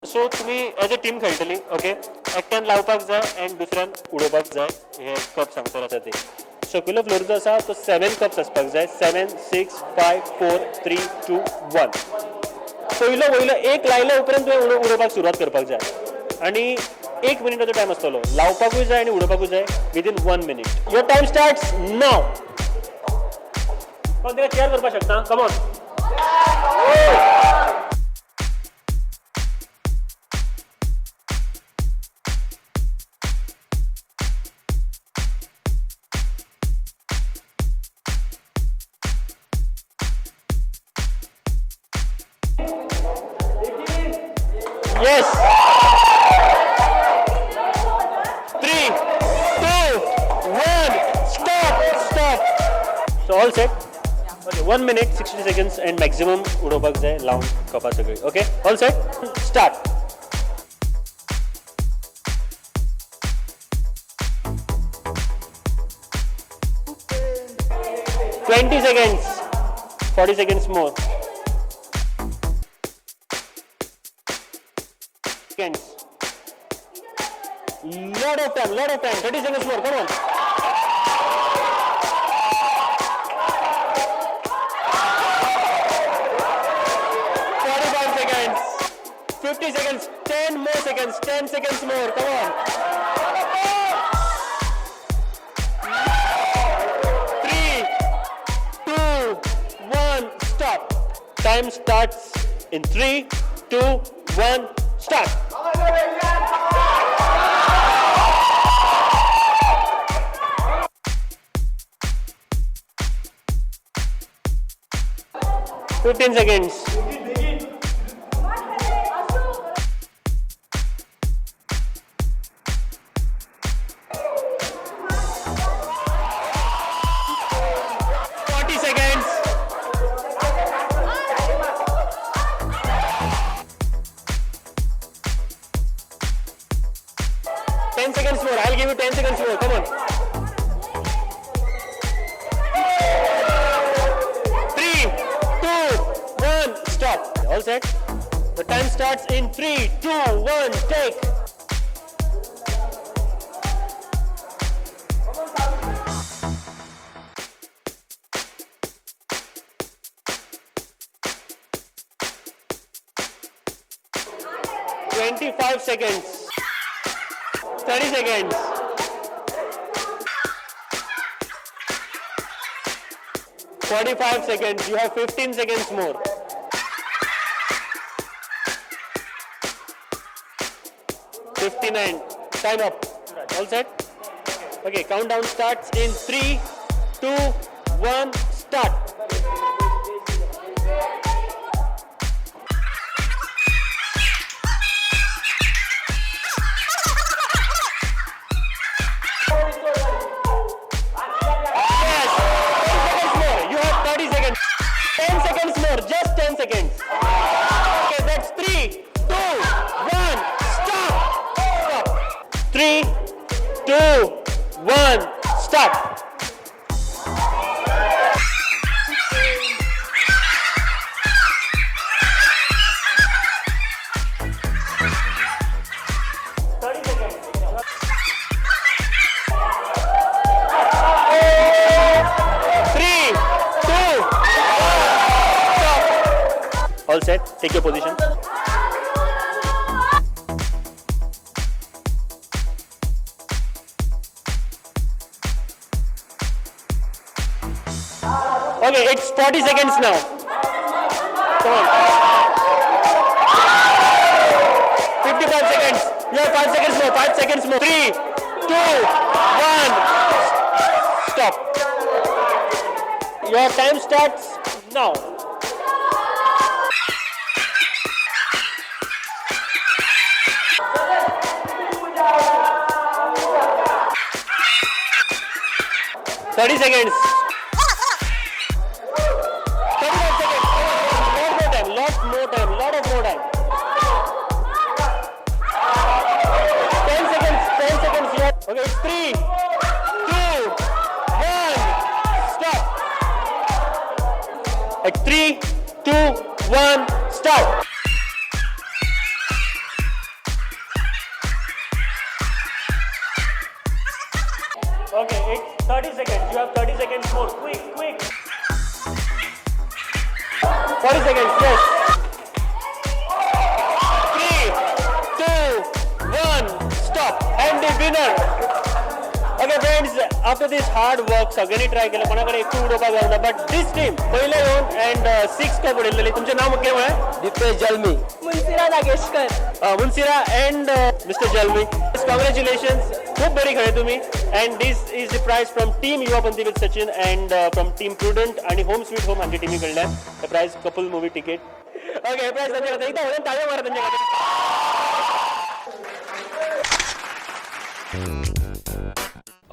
सो तुम्ही as a team खेळटली okay एकट्यान लावपाक जाय एंड दुसऱ्यान उडोवपाक जाय हे कप सांगता आसा ते सर्क्युलर फ्लोर जो आसा तो 7 कप्स आसपाक जाय 7 6 5 4 3 2 1 पयलो वयलो एक लायल्या उपरांत तुवें उडोवपाक सुरवात करपाक जाय आनी 1 मिनिटाचो टायम आसतलो लावपाकूय जाय आनी उडोवपाकूय जाय within 1 minute your time starts now कोण तेका चेअर करपाक शकता come on Yes. 3, 2, 1. Stop. So all set. Okay. 1 minute, 60 seconds, and maximum उडोवपाक जाय लावून कपा सगळी. Okay. All set. Start. $20 seconds. 40 seconds more. Lot of time, 30 seconds more, come on. 45 seconds, 50 seconds, 10 more seconds, 10 seconds more, come on. 3, 2, 1, stop. Time starts in 3, 2, 1, start. 15 seconds. Seconds more. I'll give you 10 seconds more. Come on. 3, 2, 1. Stop. All set. The time starts in 3, 2, 1. Take. $25 seconds. 30 seconds. 45 seconds. You have 15 seconds more. 59. Time up. All set? Okay, countdown starts in 3, 2, 1, start. Just 10 seconds. Okay, that's 3, 2, 1, stop. 3, 2, 1, start. All set. Take your position. Okay, it's 40 seconds now. Come on. 55 seconds. You have 5 seconds more. 5 seconds more. 3, 2, 1. Stop. Your time starts now. $30 seconds. 35 seconds. More time. Lot of more time. 10 seconds. 10 seconds left. Okay, it's 3, 2, 1. Stop. Like 3, 2, 1. Start. Okay, it's 30 seconds. You have 30 seconds more. Quick, quick. 40 seconds, yes. 3, 2, 1, stop. And the winner. Okay friends, after this hard work सगळ्यांनी try केलं, कोणाकडे एकटू उडोपा गावला, but this team पहिले येऊन and 6 cup उडवलेली. तुमचे नाव मुख्य आहे? Deepesh Jalmi, Munsira Nageshkar, Munsira and mister Jalmi. Congratulations, खूप बरी खेळले तुम्ही. And this is the prize from team Yuvapanthi with Sachin and from team prudent आणि होम स्वीट होम आमची टीमी कडल्यान हे prize couple movie ticket. Okay, हे प्राइज त्यांच्याकडे एकदा वळून टाळ्या मारा त्यांच्याकडे.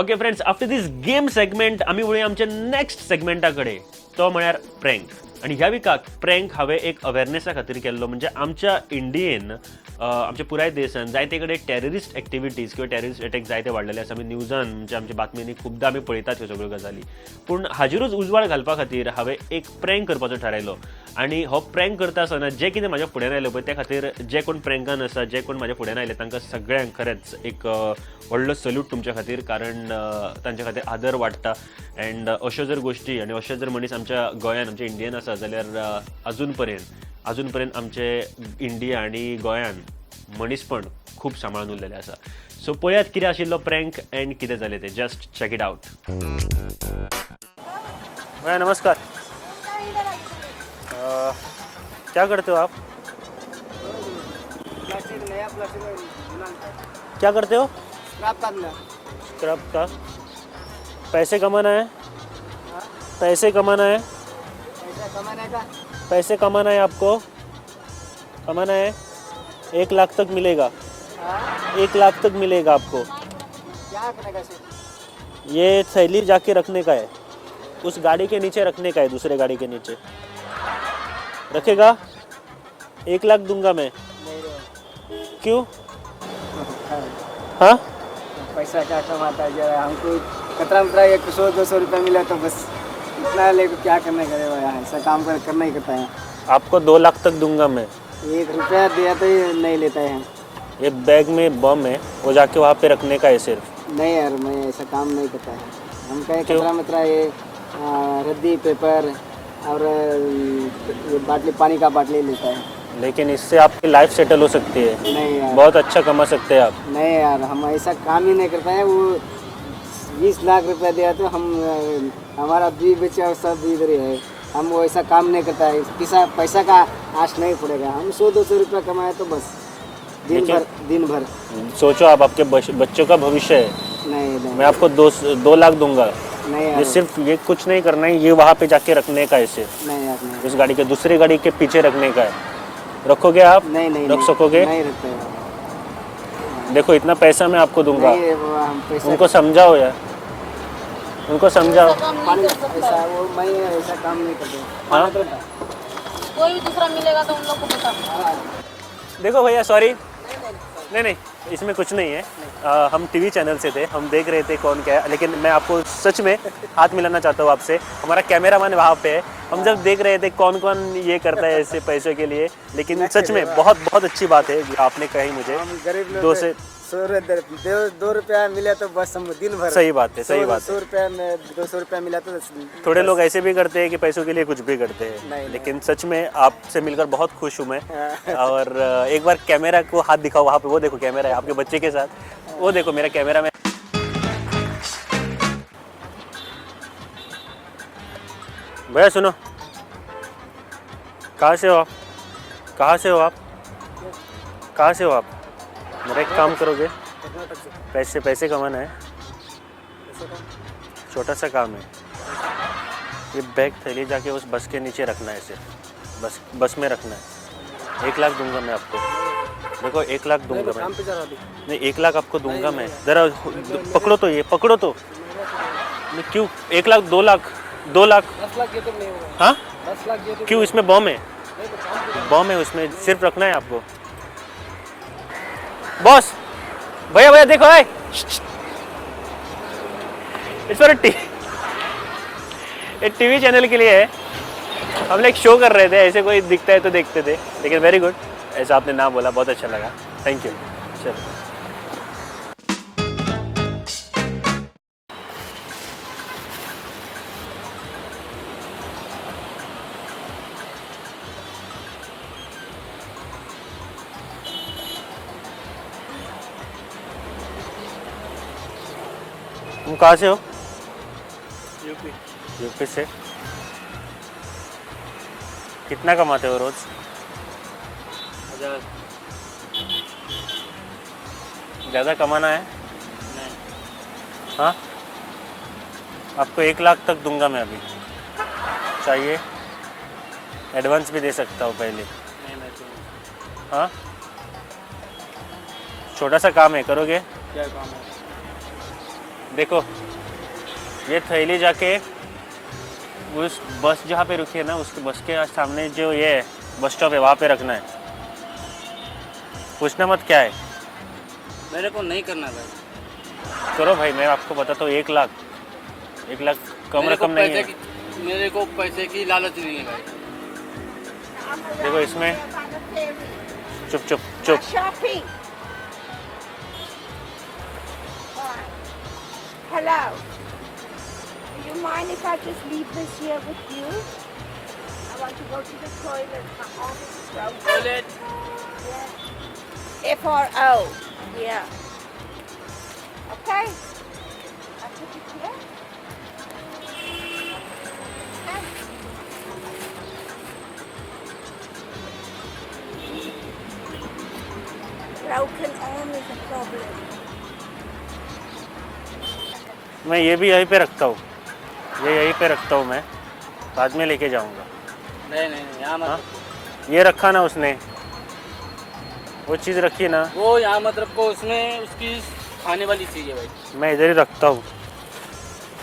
Okay friends, after this game segment आम्ही वळूया आमच्या नेक्स्ट सेगमेंटाकडे, तो म्हळ्यार प्रँक. आणि ह्या विकाक प्रँक हांवें एक अवेरनेसा खातीर केल्लो. म्हणजे आमच्या इंडियेन आमच्या पुराय देशान जायते कडेन टेररिस्ट एक्टिविटीज किंवा टेररिस्ट अटॅक जायते वाडलेले आसा. आमी न्यूजान म्हणजे आमच्या बातम्यांनी खुबदां आमी पळयतात ह्यो सगळ्यो गजाली. पूण हाजेरूच उजवाड घालपा खातीर हांवें एक प्रँक करपाचो थारायलो. आणि हो प्रँक करता आसतना जे कितें म्हाज्या फुड्यान आयलें पळय, त्या खातीर जे कोण प्रँकान आसा, जे कोण म्हाज्या फुड्यान आयले, तांकां सगळ्यांक खरेंच एक व्हडलो सल्यूट तुमच्या खातीर. कारण तांच्या खातीर आदर वाडटा. अँड अश्यो जर गोश्टी आनी अशे जर मनीस आमच्या गोंयान, आमच्या इंडियेन आसा जाल्यार अजून पर्यंत आमचे इंडिया आनी गोंयान मनीसपण खूब सांबाळून उरलेलें आसा. सो पळयात कितें आशिल्लो प्रँक अँड कितें जालें तें. Just check it out. भैया नमस्कार. क्या करते हो आप? क्या करते हो? स्क्रब का. पैसे कमाना है. पैसे कमाना है. पैसे कमाना है आपको. कमाना है. 1 लाख तक मिलेगा. 1 लाख तक मिलेगा आपको. क्या करेगा सर? ये थैली जाके रखने का है, उस गाड़ी के नीचे रखने का है, दूसरे गाड़ी के नीचे रखेगा. 1 लाख दूंगा मैं. क्यों? हाँ, पैसा क्या कमाता है जरा, हमको कतरा मतरा 100-200 रुपया मिला तो बस इतना लेकर क्या करना करेगा यार. ऐसा काम करना ही करता है. आपको 2 लाख तक दूंगा मैं. 1 रुपया दिया तो ये नहीं लेता है. ये बैग में बम है, वो जाके वहाँ पे रखने का है सिर्फ. नहीं यार, मैं ऐसा काम नहीं करता है. हम कहे क्यों? कतरा मतरा ये रद्दी पेपर और ये बाटली, पानी का बाटली लेता है. लेकिन इससे आपकी लाइफ सेटल हो सकती है. नहीं यार, बहुत अच्छा कमा सकते हैं आप. नहीं यार, हम ऐसा काम ही नहीं करता है. वो 20 लाख रुपया दिया तो हम हमारा बीवी बच्चा और सब इधर ही है. हम वो ऐसा काम नहीं करता है. पैसा का आश नहीं पड़ेगा. हम 100-200 रुपया कमाए तो बस दिन भर. सोचो आप, आपके बच्चों का भविष्य है. नहीं मैं आपको 2 लाख दूंगा. नहीं ये यार, सिर्फ ये कुछ नहीं करना है, ये वहाँ पे जाके रखने का है सिर्फ. नहीं यार, नहीं उस गाड़ी के दूसरे गाड़ी के पीछे रखने का है. रखोगे आप? नहीं नहीं रख सकोगे? नहीं रखते यार. देखो इतना पैसा मैं आपको दूंगा. नहीं, वो हम पैसा उनको समझाओ यार, उनको समझाओ. पानी ऐसा वो मैं ऐसा काम नहीं करता. हाँ? कोई भी दूसरा मिलेगा तो उन लोग को बता. देखो भैया, सॉरी. नहीं, इसमें कुछ नहीं है. हम टीवी चैनल से थे, हम देख रहे थे कौन क्या है. लेकिन मैं आपको सच में हाथ मिलाना चाहता हूँ आपसे. हमारा कैमरामैन वहाँ पे है. हम जब देख रहे थे कौन कौन ये करता है ऐसे पैसों के लिए. लेकिन सच में बहुत बहुत अच्छी बात है जो आपने कही मुझे. हम गरीब लोग 2 से 2 रुपया मिला तो बस हम दिन भर. सही बात है, सही बात 100 रुपया में 200 रुपया मिला तो थोड़े लोग ऐसे भी करते हैं कि पैसों के लिए कुछ भी करते हैं. नहीं. लेकिन सच में आपसे मिलकर बहुत खुश हूँ मैं. और एक बार कैमरा को हाथ दिखाओ वहाँ पे. वो देखो कैमरा है आपके बच्चे के साथ. वो देखो मेरा कैमरा में. भैया सुनो, कहाँ से हो आप? कहाँ से हो आप? कहाँ से हो आप? मेरा एक काम करोगे? पैसे कमाना है. छोटा सा काम है. ये बैग थैली जाके उस बस के नीचे रखना है सिर्फ. बस में रखना है. 1 लाख दूंगा मैं आपको. देखो 1 लाख दूंगा मैं. नहीं, 1 लाख आपको दूंगा मैं. ज़रा पकड़ो तो, ये पकड़ो तो. नहीं क्यों 1 लाख? 2 लाख? 2 लाख? 10 लाख ये तो नहीं होगा. हाँ 10 लाख ये तो क्यों? इसमें बम है. बम है उसमें, सिर्फ रखना है आपको. बॉस, भैया देखो है. इस पर टीवी चैनल के लिए है. हम लोग शो कर रहे थे, ऐसे कोई दिखता है तो देखते थे. लेकिन वेरी गुड, ऐसा आपने ना बोला, बहुत अच्छा लगा. Thank you. चलो तुम कहाँ से हो? यूपी। यूपी से। कितना कमाते हो रोज? 1000। ज़्यादा कमाना है? नहीं। हाँ, आपको 1 लाख तक दूंगा मैं अभी, चाहिए? एडवांस भी दे सकता हूँ पहले। नहीं मैं तो। हाँ, छोटा सा काम है, करोगे? क्या काम है? देखो, ये थैली जाके उस बस जहाँ पे रुकी है ना, उसके बस के सामने जो ये बस स्टॉप है वहाँ पे रखना है। पूछना मत क्या है। मेरे को नहीं करना भाई। करो भाई, मैं आपको बताता हूँ, 1 लाख कम रकम नहीं है। मेरे को पैसे की लालच नहीं है भाई। देखो इसमें, चुप चुप चुप। Shopping. Fine. Hello. Do you mind if I just leave this here with you? I want to go to the toilet. My office is broken. Toilet. Yeah. FRO. Yeah. Okay. I put it here. Okay. Broken arm is a problem. मैं ये भी यहीं पे रखता हूँ, ये यहीं पे रखता हूँ मैं, बाद में लेके जाऊँगा। नहीं नहीं नहीं, यहाँ हाँ, मत। ये रखा ना उसने, वो चीज़ रखी ना, वो यहाँ मत रखो, उसमें उसकी खाने वाली चीज़ है भाई। मैं इधर ही रखता हूँ।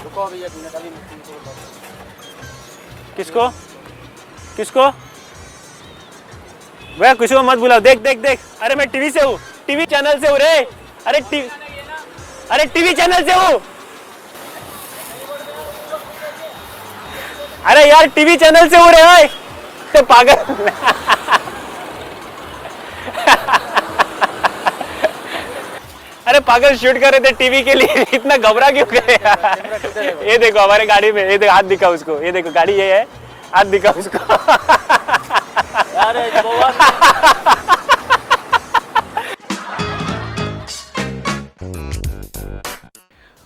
रुको भैया, तुमने खाली मुझे को बताओ। किसको किसको? भैया किसी को मत बुलाओ। देख देख देख, अरे मैं टीवी से हूँ, टीवी चैनल से हूँ रे। अरे टीवी चैनल से हूँ। अरे यार टीवी चैनल से हूँ रे भाई, तो पागल। अरे पागल, शूट कर रहे थे टीवी के लिए, इतना घबरा क्यों गए यार? ये देखो हमारे गाड़ी में, ये देखो हाथ दिखा उसको, ये देखो गाड़ी ये है, हाथ दिखा उसको। अरे बहुत।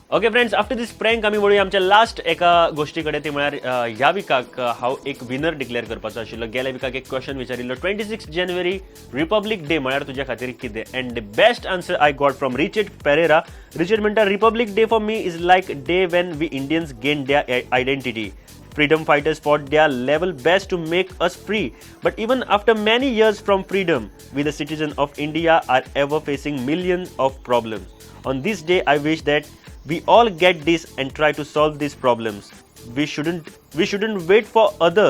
Okay friends, after this prank आम्ही वळूया आमच्या लास्ट एका गोष्टीकडे, ते म्हळ्यार ह्या विकाक हांव एक विनर डिक्लेअर करपाचो आशिल्लो. गेल्या विकाक एक क्वेश्चन विचारिल्लो, 26 जानेवारी रिपब्लीक डे म्हळ्यार तुज्या खातीर कितें? And the best answer I got from Richard Pereira. Richard म्हणटा, republic day for me is like day when we Indians gain their identity. Freedom fighters fought their level best to make us free. But even after many years from freedom, we the citizens of India are ever facing millions of problems. On this day, I wish that we all get this and try to solve these problems. We shouldn't wait for other,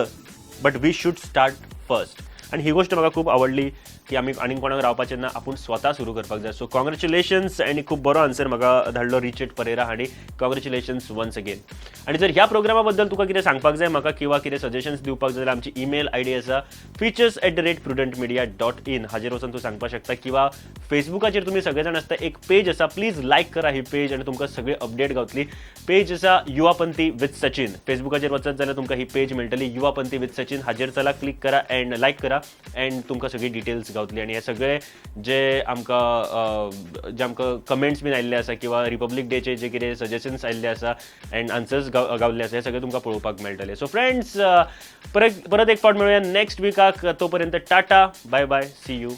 but we should start first. आणि ही गोष्ट म्हाका खूप आवडली की आमी आनीक कोणाक रावपाचें ना, आपूण स्वता सुरू करपाक जाय. सो कॉंग्रॅच्युलेशन्स, आनी खूब बरो आन्सर म्हाका धाडलो रिचर्ड परेरा हांणी. Congratulations once again. आनी जर ह्या प्रोग्रामा बद्दल तुका कितें सांगपाक जाय म्हाका, किंवा कितें सजेशन्स दिवपाक जाय जाल्यार आमची ईमेल आयडी आसा features@prudentmedia.in. हाजेर वचून तूं सांगपाक शकता, किंवा फेसबुकाचेर तुमी सगळे जाण आसता, एक पेज आसा, प्लीज लायक करा ही पेज आनी तुमकां सगळी अपडेट गावतली. पेज आसा युवापंथी विथ सचिन. फेसबुकाचेर वचत जाल्यार तुमकां ही पेज मेळटली, युवापंथी विथ सचिन. हाजेर चला, क्लिक करा एंड लायक करा एंड तुमकां सगळी डिटेल्स गावतली. आनी हे सगळे जे आमकां कमेंट्स बीन आयिल्ले आसा, किंवा रिपब्लीक डेचे जे कितें सजेशन्स आयिल्ले आसा एंड आन्सर्स गावल्ले आसा, हे सगळे तुमकां पळोवपाक मेळटले. सो फ्रेंड्स, परत एक फावट मेळुया नेक्स्ट विकाक. तोपर्यंत tata, bye bye, see you.